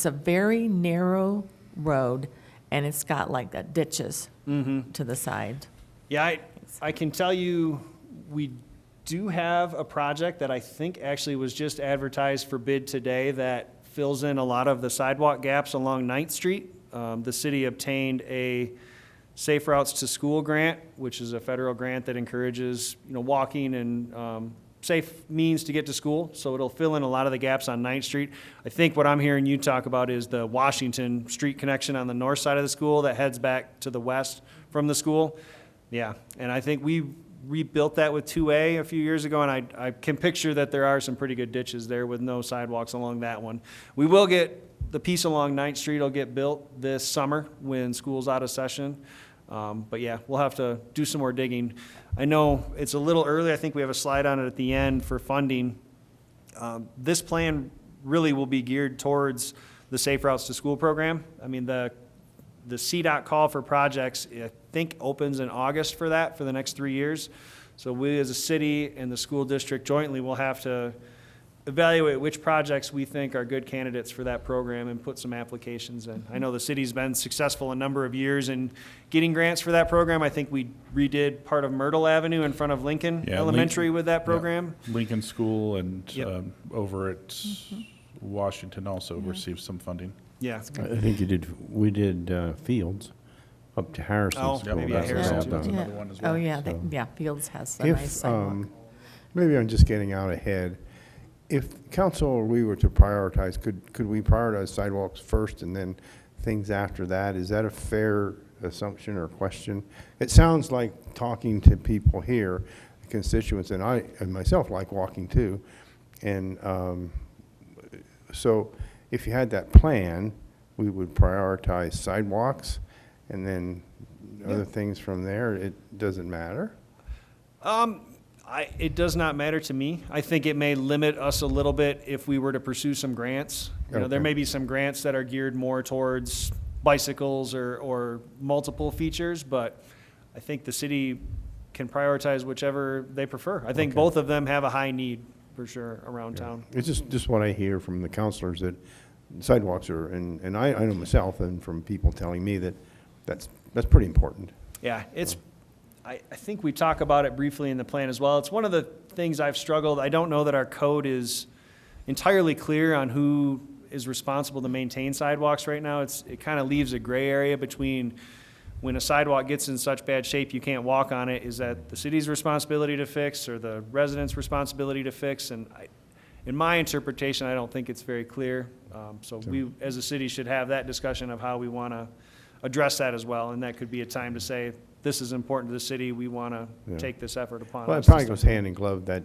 Speaker 9: a very narrow road, and it's got like that ditches to the side.
Speaker 5: Yeah, I can tell you, we do have a project that I think actually was just advertised for bid today that fills in a lot of the sidewalk gaps along 9th Street. The city obtained a Safe Routes to School grant, which is a federal grant that encourages, walking and safe means to get to school. So it'll fill in a lot of the gaps on 9th Street. I think what I'm hearing you talk about is the Washington Street connection on the north side of the school that heads back to the west from the school. Yeah, and I think we rebuilt that with 2A a few years ago, and I can picture that there are some pretty good ditches there with no sidewalks along that one. We will get, the piece along 9th Street will get built this summer when school's out of session. But yeah, we'll have to do some more digging. I know it's a little early. I think we have a slide on it at the end for funding. This plan really will be geared towards the Safe Routes to School program. I mean, the CDOT call for projects, I think, opens in August for that for the next 3 years. So we as a city and the school district jointly will have to evaluate which projects we think are good candidates for that program and put some applications in. I know the city's been successful a number of years in getting grants for that program. I think we redid part of Myrtle Avenue in front of Lincoln
Speaker 6: Yeah,
Speaker 5: Elementary with that program.
Speaker 6: Lincoln School and
Speaker 5: Yep.
Speaker 6: over at Washington also received some funding.
Speaker 5: Yeah.
Speaker 1: I think we did Fields up to Harrison
Speaker 5: Oh,
Speaker 1: School.
Speaker 5: maybe
Speaker 1: That's
Speaker 5: Harrison
Speaker 1: all
Speaker 5: too.
Speaker 1: done.
Speaker 6: another one as well,
Speaker 9: Oh, yeah,
Speaker 1: so.
Speaker 9: Fields has a nice
Speaker 1: If,
Speaker 9: sidewalk.
Speaker 1: maybe I'm just getting out ahead. If council or we were to prioritize, could we prioritize sidewalks first and then things after that? Is that a fair assumption or question? It sounds like talking to people here, constituents, and I and myself like walking too. And so if you had that plan, we would prioritize sidewalks and then other things from there. It doesn't matter.
Speaker 5: It does not matter to me. I think it may limit us a little bit if we were to pursue some grants. You know, there
Speaker 1: Okay.
Speaker 5: may be some grants that are geared more towards bicycles or multiple features, but I think the city can prioritize whichever they prefer. I think
Speaker 1: Okay.
Speaker 5: both of them have a high need for sure around town.
Speaker 1: It's just what I hear from the counselors, that sidewalks are, and I know myself, and from people telling me that that's pretty important.
Speaker 5: Yeah, I think we talk about it briefly in the plan as well. It's one of the things I've struggled. I don't know that our code is entirely clear on who is responsible to maintain sidewalks right now. It kind of leaves a gray area between when a sidewalk gets in such bad shape you can't walk on it. Is that the city's responsibility to fix or the residents' responsibility to fix? And in my interpretation, I don't think it's very clear. So we, as a city, should have that discussion of how we want to address that as well. And that could be a time to say, this is important to the city, we want to
Speaker 1: Yeah.
Speaker 5: take this effort upon
Speaker 1: Well,
Speaker 5: us.
Speaker 1: it probably goes hand in glove that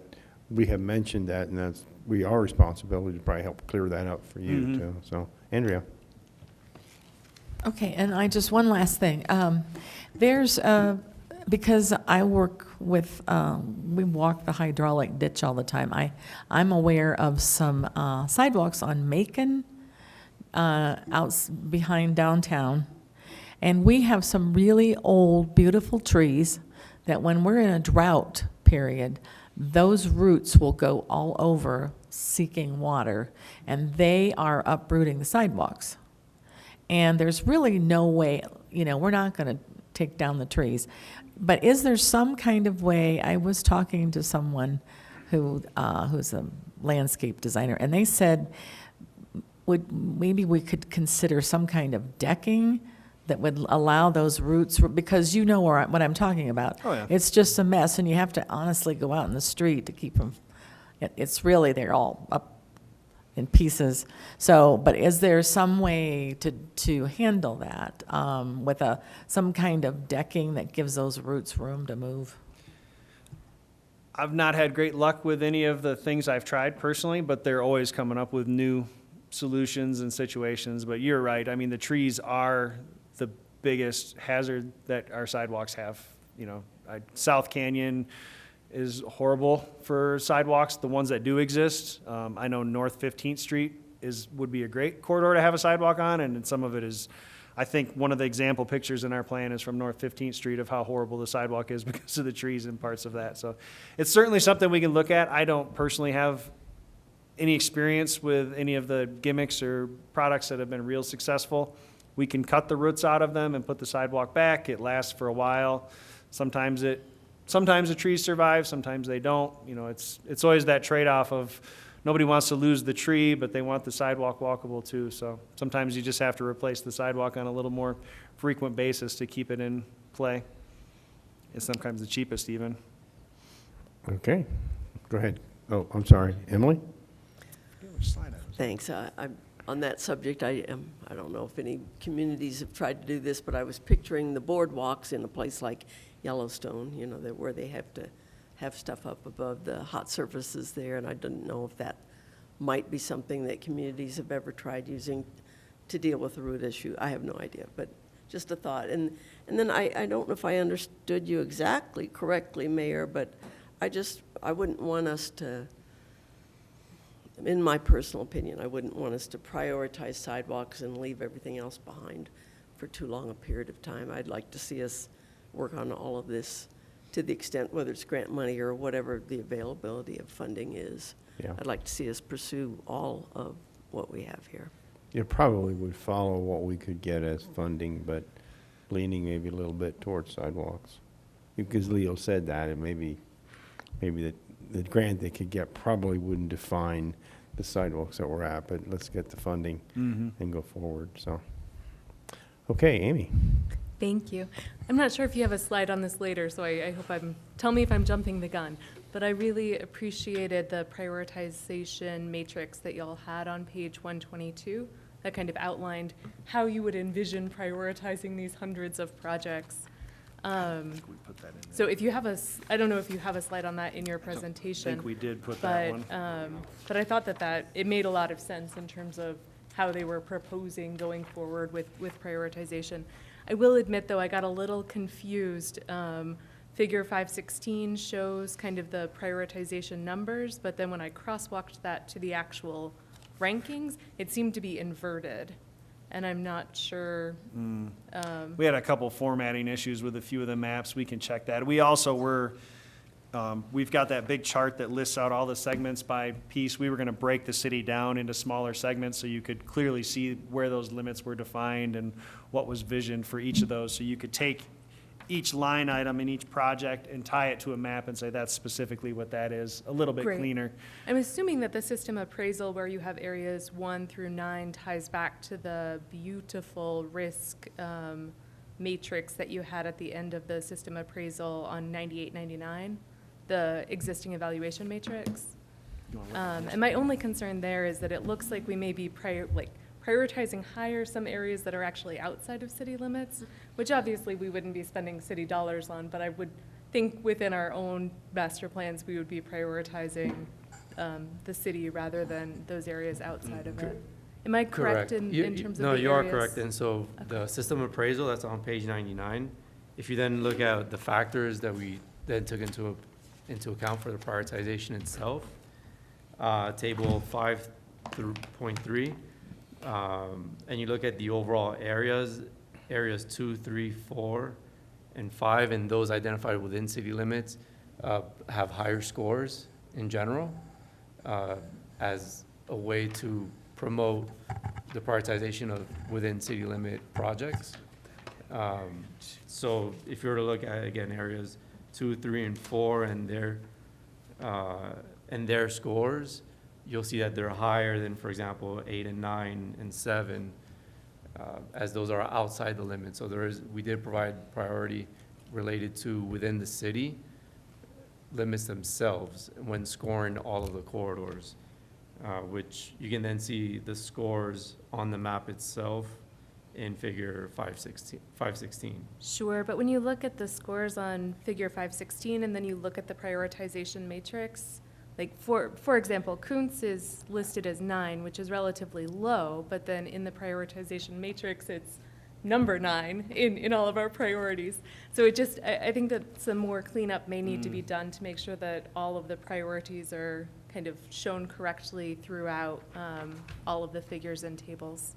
Speaker 1: we have mentioned that, and that's, our responsibility to probably help clear that up for you too. So, Andrea?
Speaker 9: Okay, and one last thing. There's, because I work with, we walk the hydraulic ditch all the time. I'm aware of some sidewalks on Macon, behind downtown. And we have some really old, beautiful trees that when we're in a drought period, those roots will go all over seeking water, and they are uprooting the sidewalks. And there's really no way, we're not going to take down the trees. But is there some kind of way? I was talking to someone who's a landscape designer, and they said, maybe we could consider some kind of decking that would allow those roots, because what I'm talking about.
Speaker 5: Oh, yeah.
Speaker 9: It's just a mess, and you have to honestly go out in the street to keep them. It's really, they're all up in pieces. So, but is there some way to handle that with some kind of decking that gives those roots room to move?
Speaker 5: I've not had great luck with any of the things I've tried personally, but they're always coming up with new solutions and situations. But you're right. I mean, the trees are the biggest hazard that our sidewalks have. South Canyon is horrible for sidewalks, the ones that do exist. I know North 15th Street would be a great corridor to have a sidewalk on, and some of it is, I think one of the example pictures in our plan is from North 15th Street of how horrible the sidewalk is because of the trees and parts of that. So it's certainly something we can look at. I don't personally have any experience with any of the gimmicks or products that have been real successful. We can cut the roots out of them and put the sidewalk back. It lasts for a while. Sometimes the trees survive, sometimes they don't. It's always that trade-off of nobody wants to lose the tree, but they want the sidewalk walkable too. So sometimes you just have to replace the sidewalk on a little more frequent basis to keep it in play. It's sometimes the cheapest even.
Speaker 1: Okay, go ahead. Oh, I'm sorry, Emily?
Speaker 11: Thanks. On that subject, I don't know if any communities have tried to do this, but I was picturing the boardwalks in a place like Yellowstone, where they have to have stuff up above the hot surfaces there, and I didn't know if that might be something that communities have ever tried using to deal with the root issue. I have no idea, but just a thought. And then I don't know if I understood you exactly correctly, Mayor, but I wouldn't want us to, in my personal opinion, I wouldn't want us to prioritize sidewalks and leave everything else behind for too long a period of time. I'd like to see us work on all of this to the extent, whether it's grant money or whatever the availability of funding is.
Speaker 1: Yeah.
Speaker 11: I'd like to see us pursue all of what we have here.
Speaker 1: It probably would follow what we could get as funding, but leaning maybe a little bit towards sidewalks. Because Leo said that, and maybe the grant they could get probably wouldn't define the sidewalks that we're at, but let's get the funding and go forward, so. Okay, Amy.
Speaker 8: Thank you. I'm not sure if you have a slide on this later, so I hope tell me if I'm jumping the gun. but I really appreciated the prioritization matrix that y'all had on page 122 that kind of outlined how you would envision prioritizing these hundreds of projects. So if you have I don't know if you have a slide on that in your
Speaker 5: I
Speaker 8: presentation.
Speaker 5: think we did put that one.
Speaker 8: But I thought that it made a lot of sense in terms of how they were proposing going forward with prioritization. I will admit, though, I got a little confused. Figure 516 shows kind of the prioritization numbers, but then when I crosswalked that to the actual rankings, it seemed to be inverted. And I'm not sure.
Speaker 5: We had a couple formatting issues with a few of the maps. We can check that. We also we've got that big chart that lists out all the segments by piece. We were going to break the city down into smaller segments so you could clearly see where those limits were defined and what was visioned for each of those. So you could take each line item in each project and tie it to a map and say that's specifically what that is, a little bit
Speaker 8: Great.
Speaker 5: cleaner.
Speaker 8: I'm assuming that the system appraisal where you have areas 1 through 9 ties back to the beautiful risk matrix that you had at the end of the system appraisal on 9899, the existing evaluation matrix. And my only concern there is that it looks like we may be prioritizing higher some areas that are actually outside of city limits, which obviously we wouldn't be spending city dollars on, but I would think within our own master plans, we would be prioritizing the city rather than those areas outside of it. Am I correct in terms of the
Speaker 4: No,
Speaker 8: areas?
Speaker 4: you are correct. And so the system appraisal, that's on page 99. If you then look at the factors that we then took into account for the prioritization itself, table 5.3, and you look at the overall areas 2, 3, 4, and 5, and those identified within city limits have higher scores in general as a way to promote the prioritization of within city limit projects. So if you were to look at, again, areas 2, 3, and 4 and their scores, you'll see that they're higher than, for example, 8 and 9 and 7, as those are outside the limit. So we did provide priority related to within the city limits themselves when scoring all of the corridors, which you can then see the scores on the map itself in figure 516.
Speaker 8: Sure, but when you look at the scores on figure 516 and then you look at the prioritization matrix, like for example, Kuntz is listed as 9, which is relatively low, but then in the prioritization matrix, it's number 9 in all of our priorities. So I think that some more cleanup may need to be done to make sure that all of the priorities are kind of shown correctly throughout all of the figures and tables.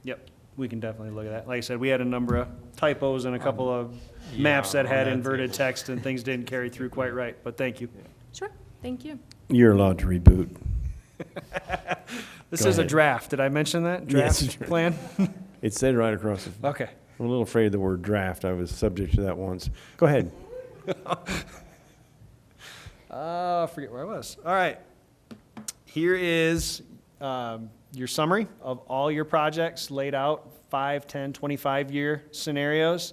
Speaker 5: Yep, we can definitely look at that. Like I said, we had a number of typos and a couple of maps that
Speaker 4: on
Speaker 5: had
Speaker 4: that
Speaker 5: inverted
Speaker 4: table.
Speaker 5: text and things didn't carry through quite right, but thank you.
Speaker 8: Sure, thank you.
Speaker 1: You're allowed to reboot.
Speaker 5: This
Speaker 1: Go
Speaker 5: is a
Speaker 1: ahead.
Speaker 5: draft. Did I mention that?
Speaker 1: Yes,
Speaker 5: Draft
Speaker 1: sure.
Speaker 5: plan?
Speaker 1: It said right across it.
Speaker 5: Okay.
Speaker 1: I'm a little afraid of the word draft. I was subject to that once. Go ahead.
Speaker 5: I forget where I was. All right. Here is your summary of all your projects laid out, 5, 10, 25-year scenarios.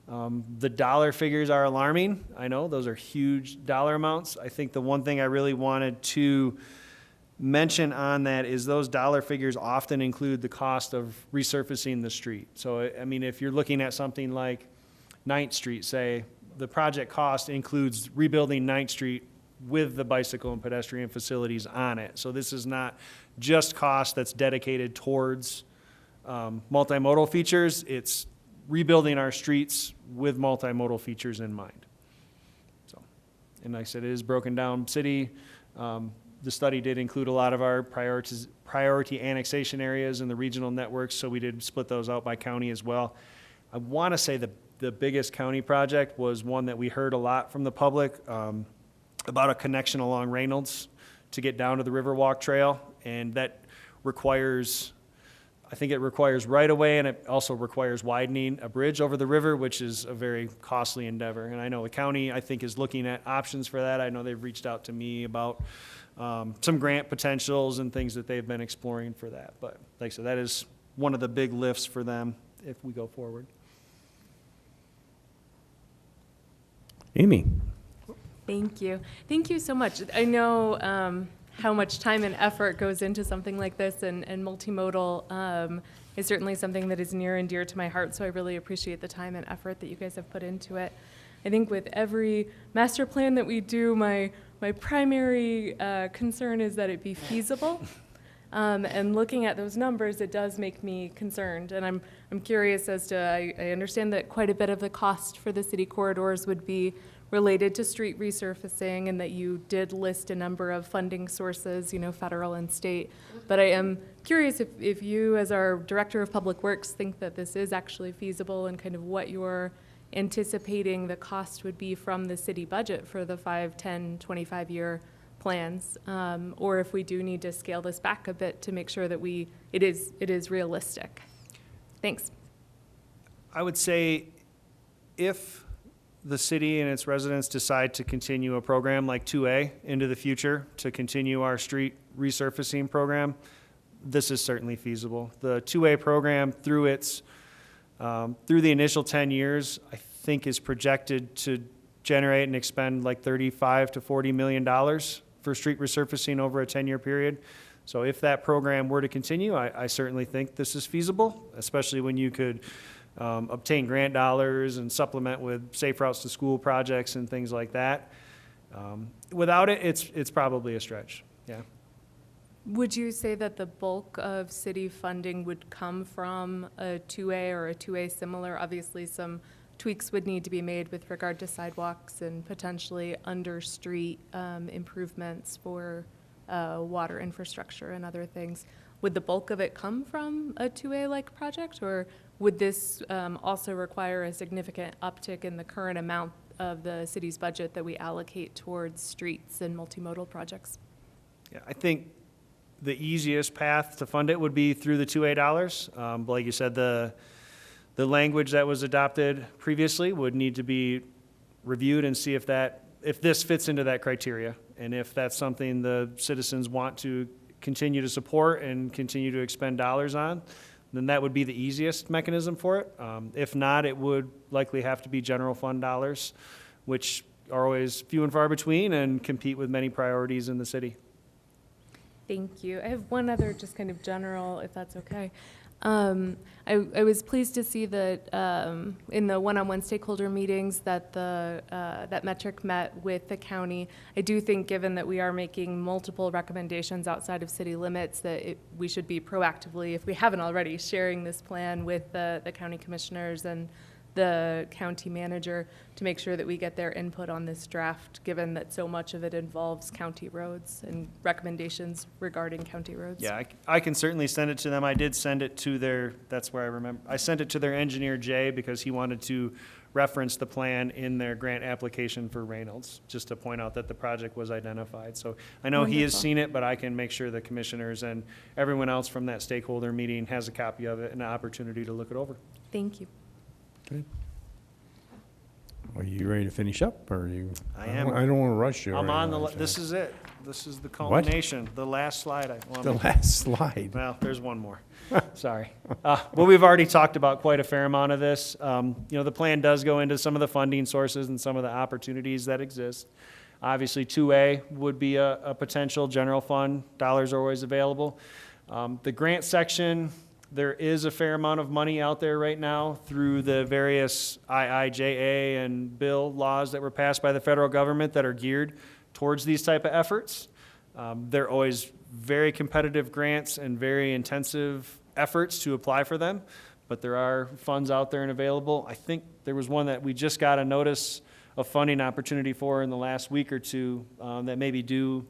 Speaker 5: The dollar figures are alarming. I know those are huge dollar amounts. I think the one thing I really wanted to mention on that is those dollar figures often include the cost of resurfacing the street. So, I mean, if you're looking at something like 9th Street, say, the project cost includes rebuilding 9th Street with the bicycle and pedestrian facilities on it. So this is not just cost that's dedicated towards multimodal features. It's rebuilding our streets with multimodal features in mind. So, and like I said, it is broken down city. The study did include a lot of our priority annexation areas in the regional networks, so we did split those out by county as well. I want to say the biggest county project was one that we heard a lot from the public about a connection along Reynolds to get down to the Riverwalk Trail, and that requires, I think it requires right-of-way, and it also requires widening a bridge over the river, which is a very costly endeavor. And I know the county, I think, is looking at options for that. I know they've reached out to me about some grant potentials and things that they've been exploring for that. But like I said, that is one of the big lifts for them if we go forward.
Speaker 1: Amy?
Speaker 8: Thank you. Thank you so much. I know how much time and effort goes into something like this, and multimodal is certainly something that is near and dear to my heart, so I really appreciate the time and effort that you guys have put into it. I think with every master plan that we do, my primary concern is that it be feasible. And looking at those numbers, it does make me concerned. And I'm curious as to, I understand that quite a bit of the cost for the city corridors would be related to street resurfacing, and that you did list a number of funding sources, you know, federal and state. But I am curious if you, as our Director of Public Works, think that this is actually feasible, and kind of what you're anticipating the cost would be from the city budget for the 5, 10, 25-year plans, or if we do need to scale this back a bit to make sure that it is realistic. Thanks.
Speaker 5: I would say if the city and its residents decide to continue a program like 2A into the future, to continue our street resurfacing program, this is certainly feasible. The 2A program, through the initial 10 years, I think is projected to generate and expend like $35 to $40 million for street resurfacing over a 10-year period. So if that program were to continue, I certainly think this is feasible, especially when you could obtain grant dollars and supplement with safe routes to school projects and things like that. Without it, it's probably a stretch, yeah.
Speaker 8: Would you say that the bulk of city funding would come from a 2A or a 2A similar? Obviously, some tweaks would need to be made with regard to sidewalks and potentially under-street improvements for water infrastructure and other things. Would the bulk of it come from a 2A-like project, or would this also require a significant uptick in the current amount of the city's budget that we allocate towards streets and multimodal projects?
Speaker 5: Yeah, I think the easiest path to fund it would be through the 2A dollars. But like you said, the language that was adopted previously would need to be reviewed and see if this fits into that criteria, and if that's something the citizens want to continue to support and continue to expend dollars on, then that would be the easiest mechanism for it. If not, it would likely have to be general fund dollars, which are always few and far between and compete with many priorities in the city.
Speaker 8: Thank you. I have one other just kind of general, if that's okay. I was pleased to see that in the one-on-one stakeholder meetings that that metric met with the county. I do think, given that we are making multiple recommendations outside of city limits, that we should be proactively, if we haven't already, sharing this plan with the county commissioners and the county manager to make sure that we get their input on this draft, given that so much of it involves county roads and recommendations regarding county roads.
Speaker 5: Yeah, I can certainly send it to them. I did send it to I sent it to their engineer, Jay, because he wanted to reference the plan in their grant application for Reynolds, just to point out that the project was identified. So I know he has
Speaker 8: Wonderful.
Speaker 5: seen it, but I can make sure the commissioners and everyone else from that stakeholder meeting has a copy of it and an opportunity to look it over.
Speaker 8: Thank you.
Speaker 1: Good. Are you ready to finish up, or are you?
Speaker 5: I am.
Speaker 1: I don't want to rush you. or
Speaker 5: I'm on
Speaker 1: anything,
Speaker 5: this
Speaker 1: so-
Speaker 5: is it. This is the culmination, the last slide.
Speaker 1: The last slide.
Speaker 5: Well, there's one more. Sorry. Well, we've already talked about quite a fair amount of this. The plan does go into some of the funding sources and some of the opportunities that exist. Obviously, 2A would be a potential general fund. Dollars are always available. The grant section, there is a fair amount of money out there right now through the various IIJA and bill laws that were passed by the federal government that are geared towards these type of efforts. They're always very competitive grants and very intensive efforts to apply for them, but there are funds out there and available. I think there was one that we just got a notice of funding opportunity for in the last week or two that may be due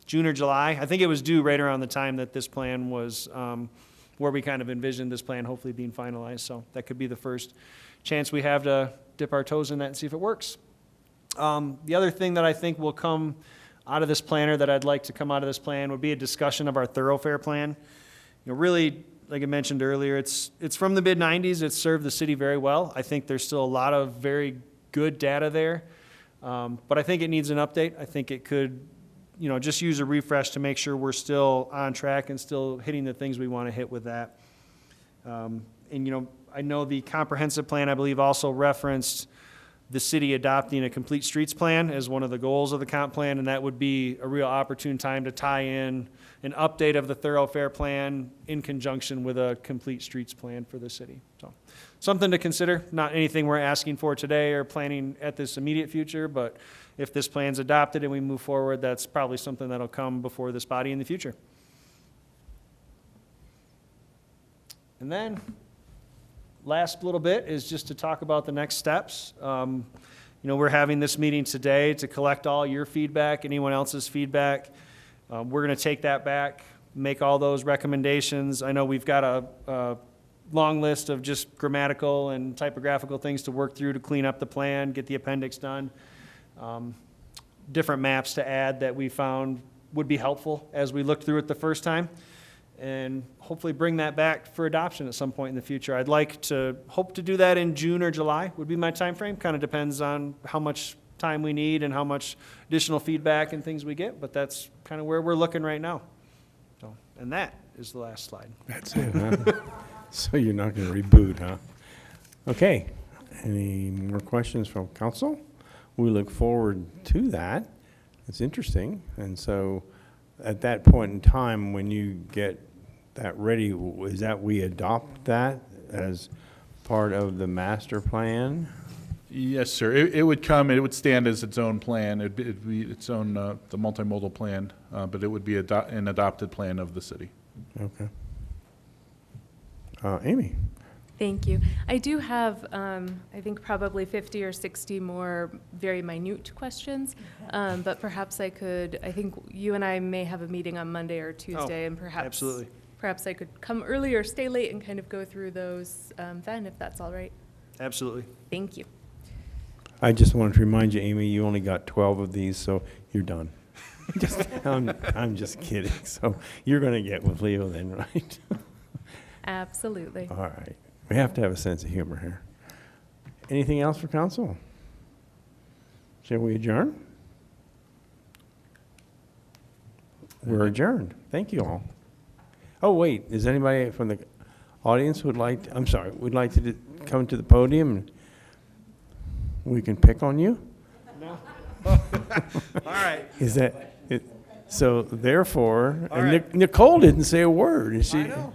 Speaker 5: June or July. I think it was due right around the time that this plan was, where we kind of envisioned this plan hopefully being finalized. So that could be the first chance we have to dip our toes in that and see if it works. The other thing that I think will come out of this planner, that I'd like to come out of this plan, would be a discussion of our thoroughfare plan. Really, like I mentioned earlier, it's from the mid-90s. It's served the city very well. I think there's still a lot of very good data there, but I think it needs an update. I think it could, just use a refresh to make sure we're still on track and still hitting the things we want to hit with that. I know the comprehensive plan, I believe, also referenced the city adopting a complete streets plan as one of the goals of the comp plan, and that would be a real opportune time to tie in an update of the thoroughfare plan in conjunction with a complete streets plan for the city. So, something to consider, not anything we're asking for today or planning at this immediate future, but if this plan's adopted and we move forward, that's probably something that'll come before this body in the future. And then, last little bit is just to talk about the next steps. We're having this meeting today to collect all your feedback, anyone else's feedback. We're going to take that back, make all those recommendations. I know we've got a long list of just grammatical and typographical things to work through to clean up the plan, get the appendix done. Different maps to add that we found would be helpful as we looked through it the first time, and hopefully bring that back for adoption at some point in the future. I'd hope to do that in June or July would be my time frame. Kind of depends on how much time we need and how much additional feedback and things we get, but that's kind of where we're looking right now. So, and that is the last slide.
Speaker 1: That's it, huh? So you're not going to reboot, huh? Okay. Any more questions from council? We look forward to that. It's interesting. And so at that point in time, when you get that ready, is that we adopt that as part of the master plan?
Speaker 6: Yes, sir. It would come, it would stand as its own plan. It'd be its own, the multimodal plan, but it would be an adopted plan of the city.
Speaker 1: Okay. Amy?
Speaker 8: Thank you. I do have, I think, probably 50 or 60 more very minute questions, but perhaps I think you and I may have a meeting on Monday or Tuesday, and perhaps
Speaker 5: absolutely.
Speaker 8: Perhaps I could come early or stay late and kind of go through those then, if that's all right.
Speaker 5: Absolutely.
Speaker 8: Thank you.
Speaker 1: I just wanted to remind you, Amy, you only got 12 of these, so you're done. I'm just kidding. So you're going to get with Leo then, right?
Speaker 8: Absolutely.
Speaker 1: All right. We have to have a sense of humor here. Anything else for council? Shall we adjourn? We're adjourned. Thank you all. Oh, wait, is anybody from the audience would like to come to the podium and we can pick on you?
Speaker 5: No. All right.
Speaker 1: Is that it? So therefore,
Speaker 5: All
Speaker 1: and
Speaker 5: right.
Speaker 1: Nicole didn't say a word. Is she?
Speaker 5: I know.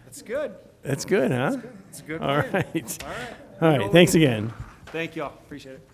Speaker 5: That's good.
Speaker 1: That's good, huh?
Speaker 5: It's a good
Speaker 1: All
Speaker 5: plan.
Speaker 1: right.
Speaker 5: All right.
Speaker 1: All right. Thanks again.
Speaker 5: Thank you all. Appreciate it.